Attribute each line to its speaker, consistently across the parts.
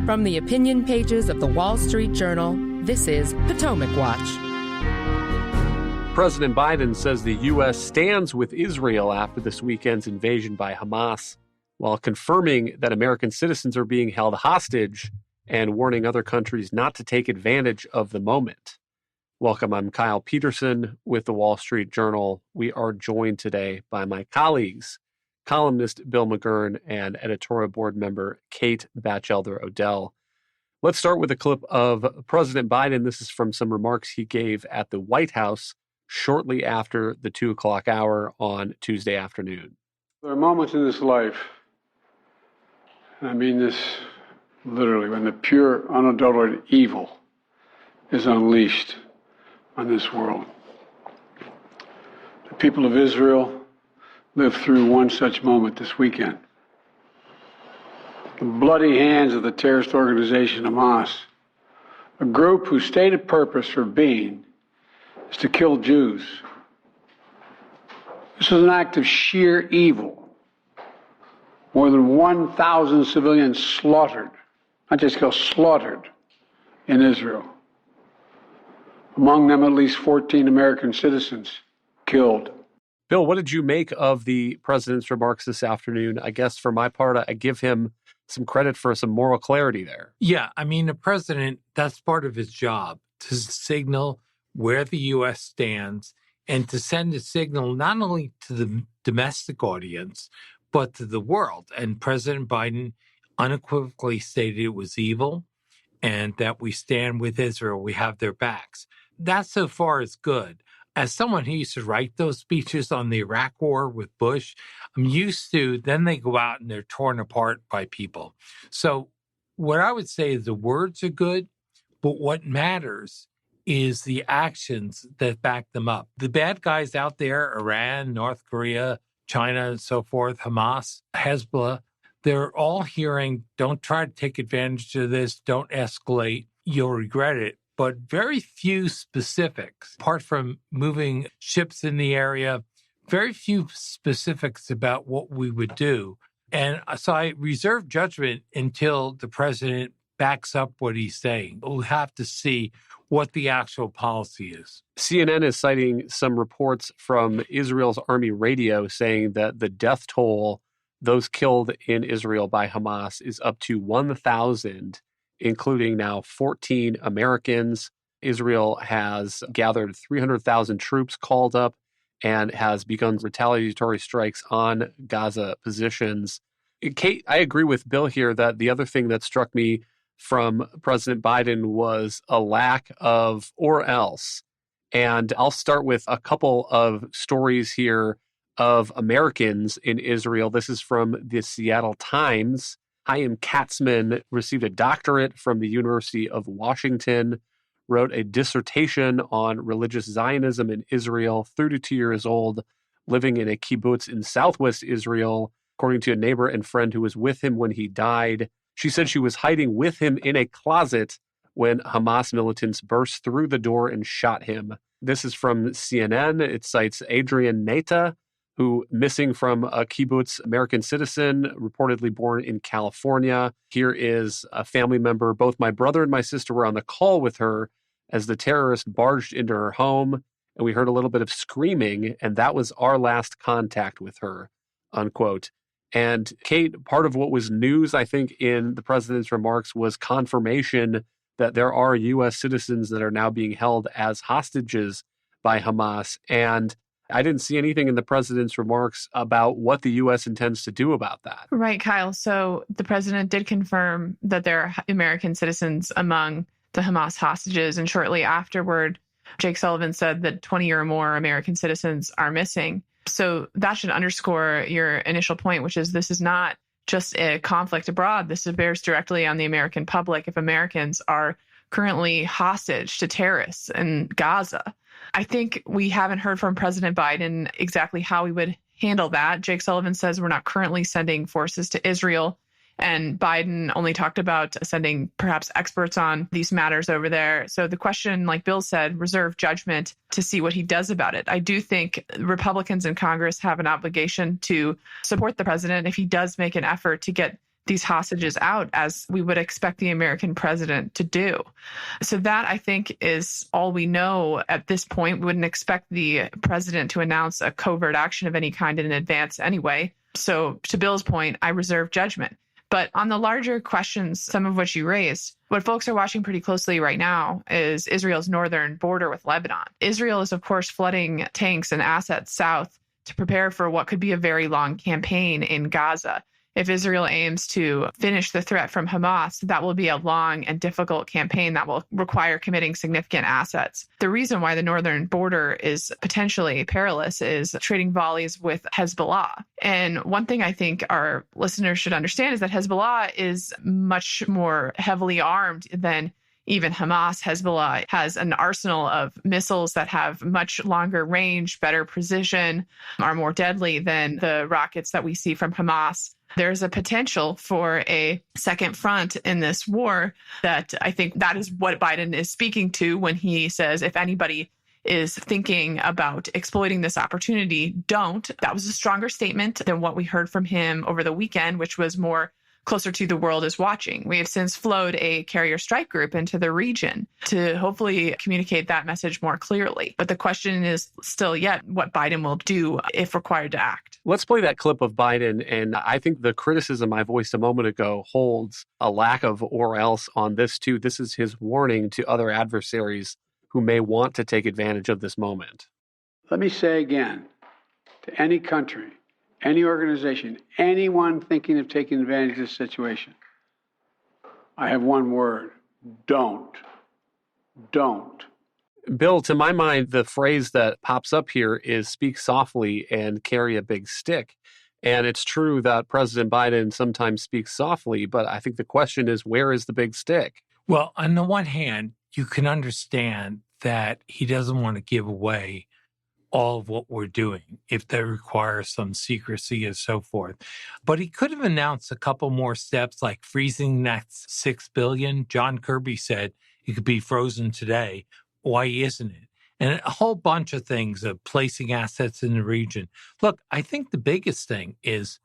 Speaker 1: From the opinion pages of the Wall Street Journal, this is Potomac Watch.
Speaker 2: President Biden says the U.S. stands with Israel after this weekend's invasion by Hamas, while confirming that American citizens are being held hostage and warning other countries not to take advantage of the moment. Welcome, I'm Kyle Peterson with the Wall Street Journal. We are joined today by my colleagues, columnist Bill McGurn and editorial board member Kate Batchelder-Odell. Let's start with a clip of President Biden. This is from some remarks he gave at the White House shortly after the 2 o'clock hour on Tuesday afternoon.
Speaker 3: There are moments in this life, and I mean this literally, when the pure, unadulterated evil is unleashed on this world. The people of Israel lived through one such moment this weekend. The bloody hands of the terrorist organization Hamas, a group whose stated purpose for being is to kill Jews. This was an act of sheer evil. More than 1,000 civilians slaughtered, not just killed, slaughtered in Israel. Among them, at least 14 American citizens killed.
Speaker 2: Bill, what did you make of the president's remarks this afternoon? I guess for my part, I give him some credit for some moral clarity there.
Speaker 4: Yeah, I mean, the president, that's part of his job, to signal where the U.S. stands and to send a signal not only to the domestic audience, but to the world. And President Biden unequivocally stated it was evil and that we stand with Israel, we have their backs. That so far is good. As someone who used to write those speeches on the Iraq War with Bush, I'm used to, then they go out and they're torn apart by people. So what I would say is the words are good, but what matters is the actions that back them up. The bad guys out there, Iran, North Korea, China, and so forth, Hamas, Hezbollah, they're all hearing, don't try to take advantage of this, don't escalate, you'll regret it. But very few specifics, apart from moving ships in the area, very few specifics about what we would do. And so I reserve judgment until the president backs up what he's saying. We'll have to see what the actual policy is.
Speaker 2: CNN is citing some reports from Israel's army radio saying that the death toll, those killed in Israel by Hamas, is up to 1,000, including now 14 Americans. Israel has gathered 300,000 troops called up and has begun retaliatory strikes on Gaza positions. Kate, I agree with Bill here that the other thing that struck me from President Biden was a lack of or else. And I'll start with a couple of stories here of Americans in Israel. This is from the Seattle Times. Chaim Katzman received a doctorate from the University of Washington, wrote a dissertation on religious Zionism in Israel, 32 years old, living in a kibbutz in southwest Israel, according to a neighbor and friend who was with him when he died. She said she was hiding with him in a closet when Hamas militants burst through the door and shot him. This is from CNN. It cites Adrian Neta, who missing from a kibbutz, American citizen, reportedly born in California. Here is a family member. Both my brother and my sister were on the call with her as the terrorist barged into her home, and we heard a little bit of screaming, and that was our last contact with her, unquote. And Kate, part of what was news, I think, in the president's remarks was confirmation that there are U.S. citizens that are now being held as hostages by Hamas. And I didn't see anything in the president's remarks about what the U.S. intends to do about that.
Speaker 5: Right, Kyle. So the president did confirm that there are American citizens among the Hamas hostages. And shortly afterward, Jake Sullivan said that 20 or more American citizens are missing. So that should underscore your initial point, which is this is not just a conflict abroad. This bears directly on the American public if Americans are currently hostage to terrorists in Gaza. I think we haven't heard from President Biden exactly how we would handle that. Jake Sullivan says we're not currently sending forces to Israel. And Biden only talked about sending perhaps experts on these matters over there. So the question, like Bill said, reserve judgment to see what he does about it. I do think Republicans in Congress have an obligation to support the president if he does make an effort to get these hostages out as we would expect the American president to do. So that, I think, is all we know at this point. We wouldn't expect the president to announce a covert action of any kind in advance anyway. So to Bill's point, I reserve judgment. But on the larger questions, some of which you raised, what folks are watching pretty closely right now is Israel's northern border with Lebanon. Israel is, of course, flooding tanks and assets south to prepare for what could be a very long campaign in Gaza. If Israel aims to finish the threat from Hamas, that will be a long and difficult campaign that will require committing significant assets. The reason why the northern border is potentially perilous is trading volleys with Hezbollah. And one thing I think our listeners should understand is that Hezbollah is much more heavily armed than even Hamas. Hezbollah has an arsenal of missiles that have much longer range, better precision, are more deadly than the rockets that we see from Hamas. There's a potential for a second front in this war that I think that is what Biden is speaking to when he says, if anybody is thinking about exploiting this opportunity, don't. That was a stronger statement than what we heard from him over the weekend, which was more closer to the world is watching. We have since flowed a carrier strike group into the region to hopefully communicate that message more clearly. But the question is still yet what Biden will do if required to act.
Speaker 2: Let's play that clip of Biden. And I think the criticism I voiced a moment ago holds a lack of or else on this too. This is his warning to other adversaries who may want to take advantage of this moment.
Speaker 3: Let me say again, to any country, any organization, anyone thinking of taking advantage of this situation, I have one word: don't. Don't.
Speaker 2: Bill, to my mind, the phrase that pops up here is speak softly and carry a big stick. And it's true that President Biden sometimes speaks softly, but I think the question is, where is the big stick?
Speaker 4: Well, on the one hand, you can understand that he doesn't want to give away all of what we're doing if that requires some secrecy and so forth. But he could have announced a couple more steps like freezing that $6 billion. John Kirby said it could be frozen today. Why isn't it? And a whole bunch of things of placing assets in the region. Look, I think the biggest thing is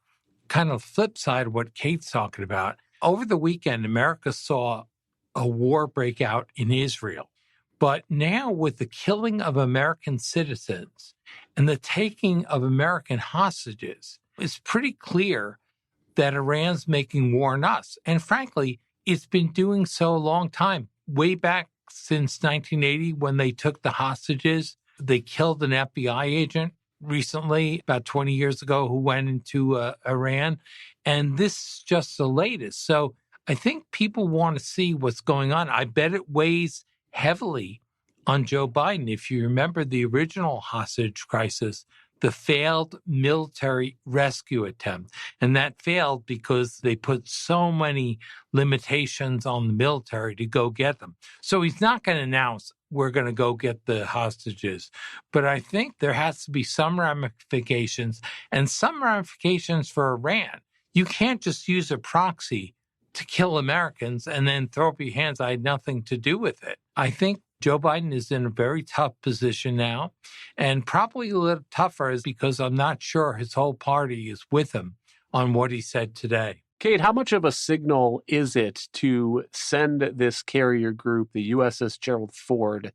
Speaker 4: kind of the flip side of what Kate's talking about. Over the weekend, America saw a war break out in Israel. But now with the killing of American citizens and the taking of American hostages, it's pretty clear that Iran's making war on us. And frankly, it's been doing so a long time. Way back since 1980, when they took the hostages, they killed an FBI agent recently, about 20 years ago, who went into Iran. And this is just the latest. So I think people want to see what's going on. I bet it weighs heavily on Joe Biden. If you remember the original hostage crisis, the failed military rescue attempt. And that failed because they put so many limitations on the military to go get them. So he's not going to announce we're going to go get the hostages. But I think there has to be some ramifications and some ramifications for Iran. You can't just use a proxy to kill Americans and then throw up your hands. I had nothing to do with it. I think Joe Biden is in a very tough position now, and probably a little tougher is because I'm not sure his whole party is with him on what he said today.
Speaker 2: Kate, how much of a signal is it to send this carrier group, the USS Gerald Ford,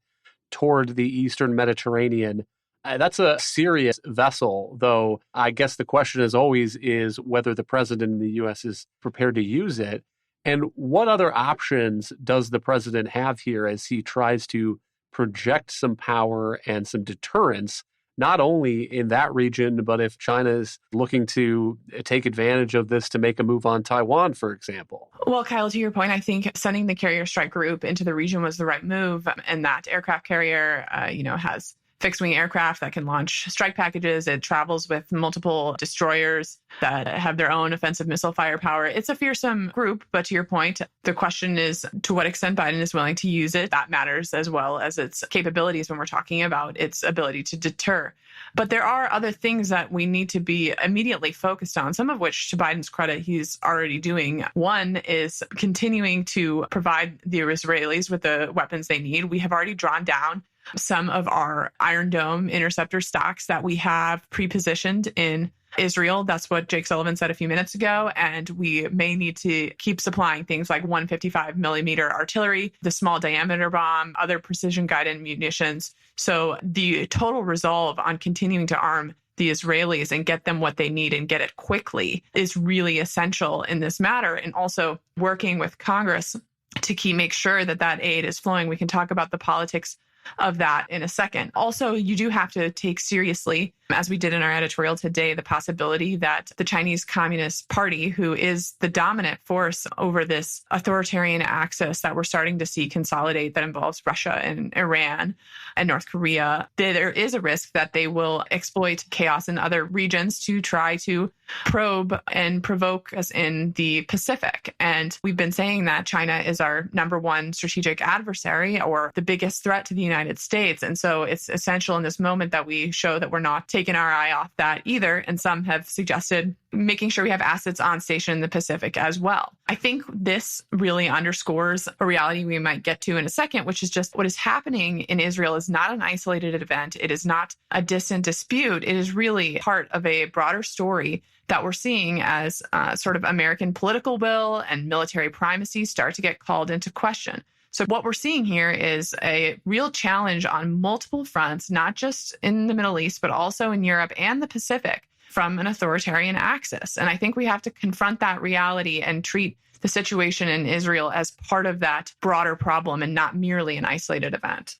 Speaker 2: toward the Eastern Mediterranean? That's a serious vessel, though I guess the question as always is whether the president in the U.S. is prepared to use it. And what other options does the president have here as he tries to project some power and some deterrence, not only in that region, but if China is looking to take advantage of this to make a move on Taiwan, for example?
Speaker 5: Well, Kyle, to your point, I think sending the carrier strike group into the region was the right move. And that aircraft carrier, has fixed-wing aircraft that can launch strike packages. It travels with multiple destroyers that have their own offensive missile firepower. It's a fearsome group, but to your point, the question is to what extent Biden is willing to use it. That matters as well as its capabilities when we're talking about its ability to deter. But there are other things that we need to be immediately focused on, some of which, to Biden's credit, he's already doing. One is continuing to provide the Israelis with the weapons they need. We have already drawn down some of our Iron Dome interceptor stocks that we have pre-positioned in Israel. That's what Jake Sullivan said a few minutes ago. And we may need to keep supplying things like 155 millimeter artillery, the small diameter bomb, other precision guided munitions. So the total resolve on continuing to arm the Israelis and get them what they need and get it quickly is really essential in this matter. And also working with Congress to make sure that that aid is flowing. We can talk about the politics of that in a second. Also, you do have to take seriously, as we did in our editorial today, the possibility that the Chinese Communist Party, who is the dominant force over this authoritarian axis that we're starting to see consolidate that involves Russia and Iran and North Korea, there is a risk that they will exploit chaos in other regions to try to probe and provoke us in the Pacific. And we've been saying that China is our number one strategic adversary or the biggest threat to the United States. And so it's essential in this moment that we show that we're not taking our eye off that either. And some have suggested making sure we have assets on station in the Pacific as well. I think this really underscores a reality we might get to in a second, which is just what is happening in Israel is not an isolated event. It is not a distant dispute. It is really part of a broader story that we're seeing as sort of American political will and military primacy start to get called into question. So what we're seeing here is a real challenge on multiple fronts, not just in the Middle East, but also in Europe and the Pacific from an authoritarian axis. And I think we have to confront that reality and treat the situation in Israel as part of that broader problem and not merely an isolated event.